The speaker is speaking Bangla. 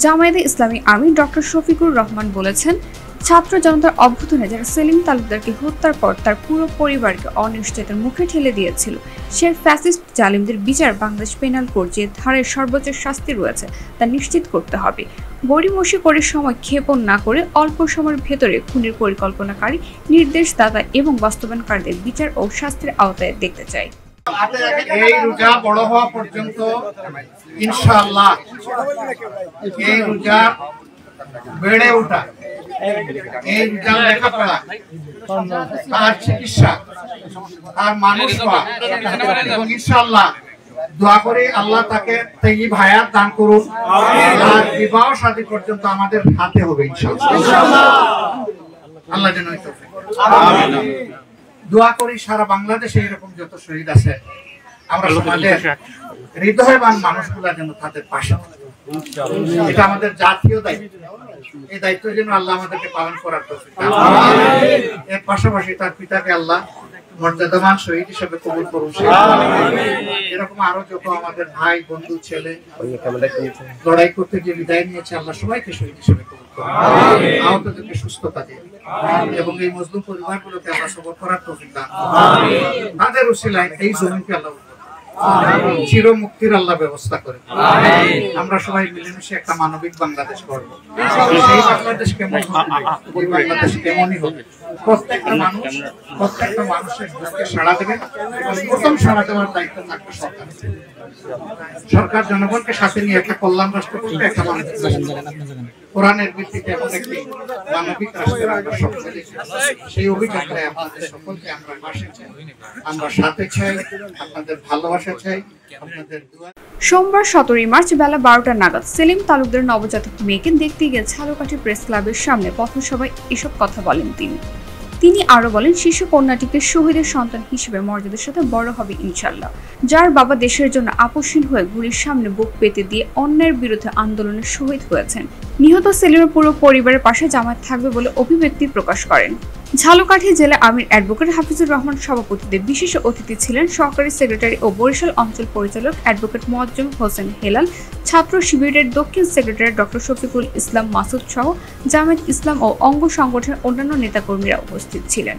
জামায়াতে ইসলামী আমির ডক্টর শফিকুর রহমান বলেছেন, ছাত্র জনতার অভ্যুত্থানে যারা সেলিম তালুকদারকে হত্যার পর তার পুরো পরিবারকে অনিশ্চয়তার মুখে ঠেলে দিয়েছিল, সে ফ্যাসিস্ট জালিমদের বিচার বাংলাদেশ পেনাল কোড যে ধারায় সর্বোচ্চ শাস্তি রয়েছে তা নিশ্চিত করতে হবে। গড়িমসি করে সময় ক্ষেপণ না করে অল্প সময়ের ভেতরে খুনের পরিকল্পনাকারী, নির্দেশদাতা এবং বাস্তবায়নকারীদের বিচার ও শাস্তির আওতায় দেখতে চাই। এই রোজা বড় হওয়া পর্যন্ত ইনশাআল্লাহ এই রোজা বেড়ে ওঠা, এই রোজা লেখাপড়া, তার চিকিৎসা, তার মানুষ পাওয়া এবং ইনশাআল্লাহ দোয়া করি আল্লাহ তাকে তাইয়্যিব হায়াত দান করুন। আর বিবাহ শাদী পর্যন্ত আমাদের হাতে হবে ইনশাআল্লাহ। আল্লাহ যেন দোয়া করি সারা বাংলাদেশে এরকম যত শহীদ আছে আমরা সমাজের হৃদয়বান মানুষগুলা যেন তাদের পাশে, এটা আমাদের জাতীয় দায়িত্ব। এই দায়িত্ব যেন আল্লাহ আমাদেরকে পালন করার তৌফিক দান করেন। এর পাশাপাশি তার পিতাকে আল্লাহ মর্যাদাবান শহীদ হিসেবে কবুল করুন। এরকম আরো যত আমাদের ভাই বন্ধু ছেলে লড়াই করতে গিয়ে বিদায় নিয়েছে, আল্লাহ সবাইকে শহীদ হিসেবে কবুল করুন, আহতদেরকে সুস্থতা দিন এবং এই মজলুম পরিবারগুলোকে আল্লাহ সবর করার তৌফিক দান করুন। তাদের উসিলায় এই জমিকে আল্লাহ চির মুক্তির আল্লাহ ব্যবস্থা করে আমরা সবাই মিলেমিশে একটা মানবিক বাংলাদেশ করব। সেই বাংলাদেশ কেমন হবে, ওই বাংলাদেশ কেমনই হবে, প্রত্যেকটা মানুষের বুকে সাড়া দেবে এবং প্রথম সাড়া দেওয়ার দায়িত্ব থাকবে সরকার। সরকার জনগণকে সাথে নিয়ে একটা কল্যাণ রাষ্ট্র করবে, একটা মানবিক কোরআনের ভিত্তিতে এমন একটি মানবিক রাষ্ট্রের আমরা স্বপ্ন দেখি। সেই অভিযাত্রায় আপনাদের সকলকে আমরা পাশে চাই, আমরা সাথে চাই, আপনাদের ভালোবাসা চাই, আপনাদের দোয়া। সোমবার 17 মার্চ বেলা 12টা নাগাদ সেলিম তালুকদার নবজাতক মেয়েকে দেখতে গিয়ে ঝালকাঠি প্রেস ক্লাবের সামনে পথসভায় এসব কথা বলেন তিনি আরো বলেন, শিশু কন্যাটিকে শহীদের সন্তান হিসেবে মর্যাদার সাথে বড় হবে ইনশাআল্লাহ। যার বাবা দেশের জন্য আপসহীন হয়ে গুলির সামনে বুক পেতে দিয়ে অন্যায়ের বিরুদ্ধে আন্দোলনে শহীদ হয়েছেন। নিহত সেলিমের পুরো পরিবারের পাশে জামায়াত থাকবে বলে অভিব্যক্তি প্রকাশ করেন। ঝালকাঠি জেলা আমির অ্যাডভোকেট হাফিজুর রহমান সভাপতিত্বে বিশেষ অতিথি ছিলেন সহকারী সেক্রেটারি ও বরিশাল অঞ্চল পরিচালক অ্যাডভোকেট মোয়াজ্জেম হোসেন হেলাল, ছাত্র শিবিরের দক্ষিণ সেক্রেটারি ডক্টর শফিকুল ইসলাম মাসুদ সহ জামায়াত ইসলাম ও অঙ্গ সংগঠনের অন্যান্য নেতাকর্মীরা উপস্থিত ছিলেন।